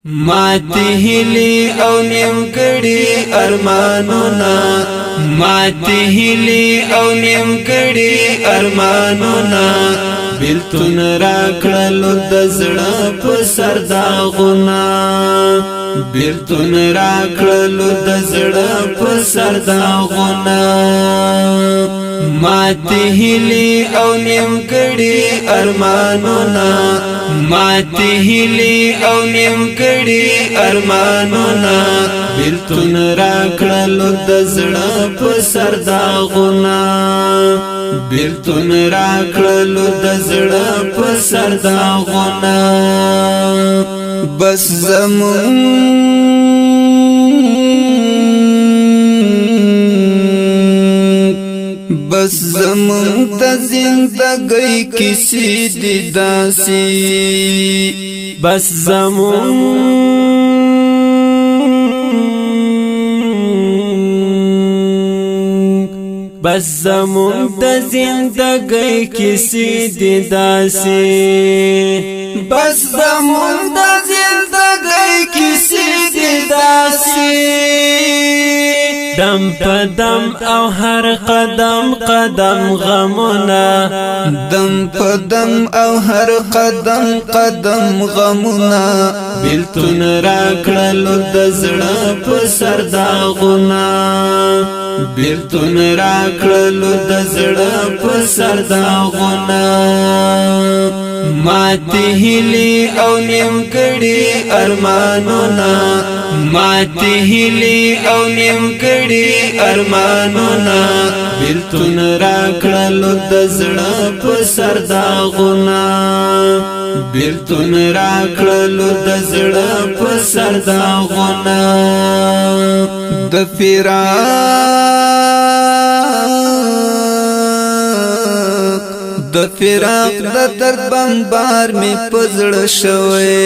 ماتی هلی او نیم کڑی ارمانونا ماتی هلی او نیم کڑی ارمانونا بیلتون راکڑلو دزڑا پسر داغونا بیلتون راکڑلو دزڑا پسر داغونا ماتی هلی او نیم کڑی ارمانونا ماتی هلی او نیم کڑی ارمانونا بیلتون راکڑلو دزڑا پسر داغونا بیلتون راکڑلو دزڑا پسر داغونا بس زمون تا زندگی کسی دی داسی بس زمون تا زندگی کسی دی داسی بس زمون تا زندگی کسی دی داسی دم پا دم او هر قدم قدم غمونا دم پا دم او هر قدم قدم غمونا بیلتون راکڑلو دزڑا پسر داغونا بیلتون راکڑلو دزڑا پسر داغونا ماتی هلی او نیم کڑی ارمانونا ماتی هلی او نیم کڑی ارمانونا بیلتون راکڑلو دزڑا پسر داغونا بیلتون راکڑلو دزڑا پسر داغونا د فراق د درد بمبار می پزړ شوي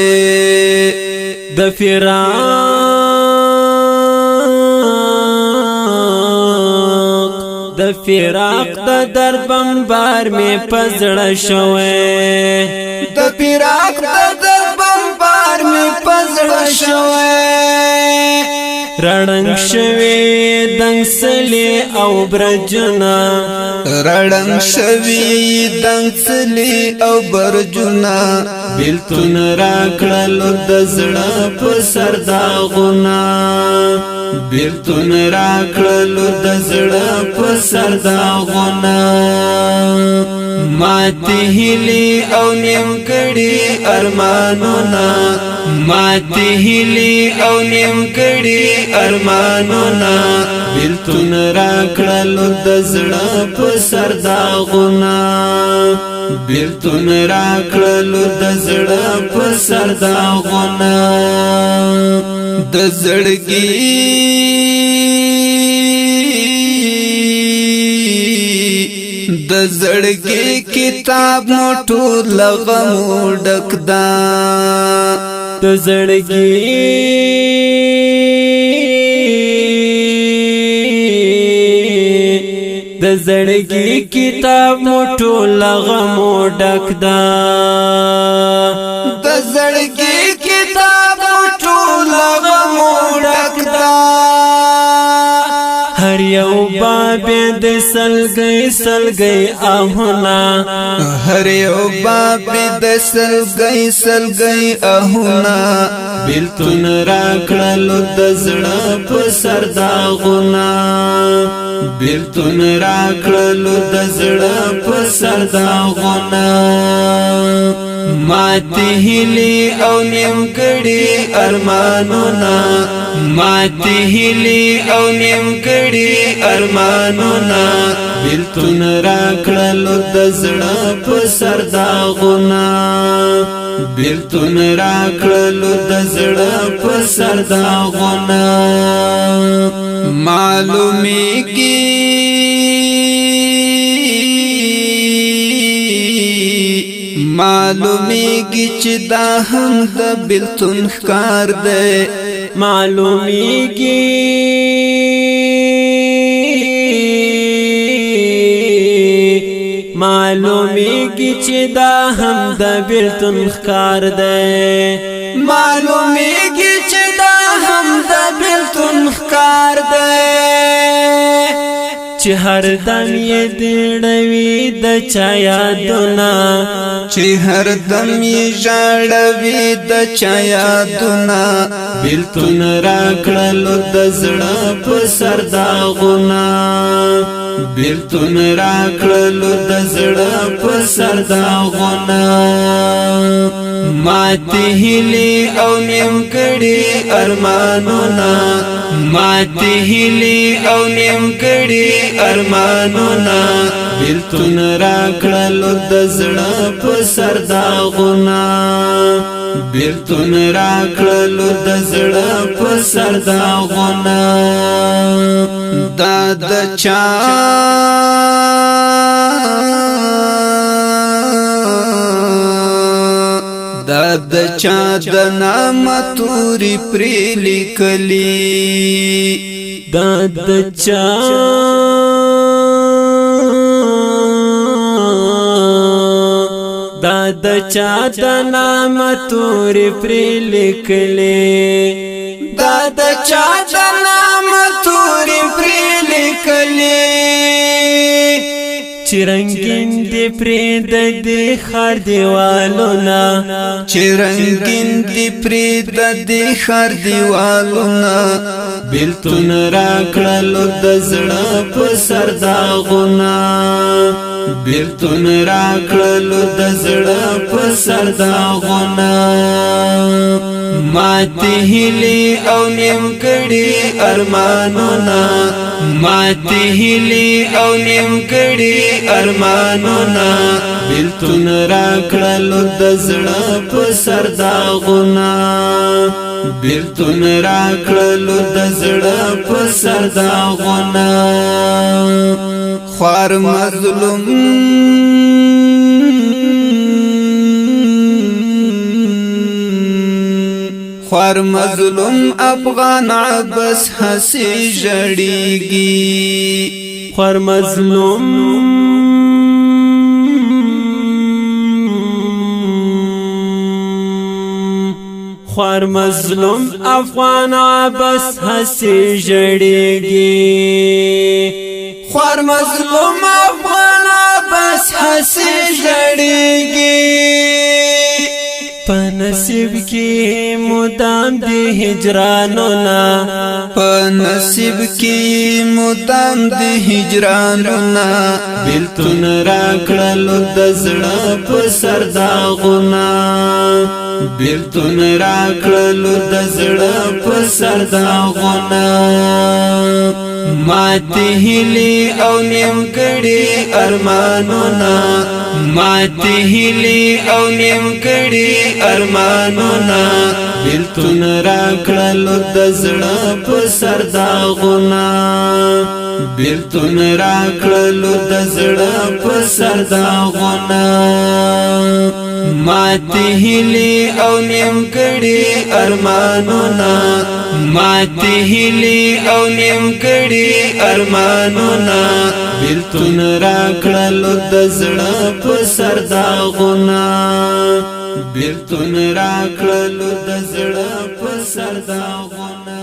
د فراق د درد بمبار می پزړ شوي د فراق د درد بمبار می پزړ شوي رړنګ شوي دنګسلي او برجنا رړنګ شوي دنګسلي او برجنا بیلتون راکړلو دزړه پسر داغونا بیلتون راکړلو دزړه پسر داغونا ماتی هلی او نیم کڑی ارمانونا ماتی هلی او نیم کڑی ارمانونا بیلتون راکڑلو دزڑا پسر داغونا بیلتون راکڑلو دزڑا پسر داغونا د زړګي کتاب موټو لغمو ډکدا د زړګي کتاب موټو لغمو ډکدا د زړګي کتاب موټو لغمو ډکدا هر یو باب د سلګي اهونا هر یو باب د سلګي اهونا بیلتون راکړلو دزړه پسر داغونا بیلتون راکړلو دزړه پسر داغونا ماتی هلی او نیم کڑی ارمانونا ماتی هلی او نیم کڑی ارمانونا بیلتون راکڑلو دزڑا پسر داغونا بیلتون راکڑلو دزڑا پسر داغونا معلومیږي چې دا هم د بیلتون ښکار دی معلومیږي معلومیږي چې دا هم د بیلتون ښکار دی معلومیږي چې هر دم یې دیړوي د چا یادونه چې هر دم یې ژړوي د چا یادونه بیلتون راکړلو د زړه په سر داغونه بیلتون راکړلو د زړه په سر داغونه ماته هیلې او نیمګړي ارمانونه ماته هیلې او نیمګړي ارمانونه بیلتون راکړلو د زړه په سر داغونه بیلتون راکړلو د زړه په سر داغونه دا د چا دا د چا د نام توري پرې لیکلي دا د چا دا د چا د نام توري پرې لیکلي دا د چا د نام توري پرې لیکلي چرنگین دی پرید دی خار دیوالونا چرنگین دی پرید دی خار دیوالونا بیلتون راکړلو د زړه په سر داغونه بیلتون راکړلو د زړه په سر داغونه ماته هیلې او نیمګړي ارمانونه ماته هیلې او نیمګړي ارمانونه بیلتون راکړلو د زړه په سر داغونه بیلتون راکړلو د زړه په سر داغونه خوار مظلوم خوار مظلوم افغان عباس حسی جړیږي خوار مظلوم خوار مظلوم افغان عباس حسی جړیږي خوار مظلوم افغان عباس حسی جړیږي نصیب کی مدام دی هجرانونا نصیب کی مدام دی هجرانونا بیلتون راکړلو د زړه په سر داغونه بیلتون راکړلو د زړه په سر داغونه ماته هیلې او نیمګړي ارمانونه ماته هیلې او نیمګړي ارمانونه بیلتون راکړلو د زړه په سر داغونه بیلتون راکړلو د زړه په سر داغونه ماته هیلې او نیمګړي ارمانونه ماته هیلې او نیمګړي ارمانونه بیلتون راکړلو د زړه په سر داغونه بیلتون راکړلو د زړه په سر داغونه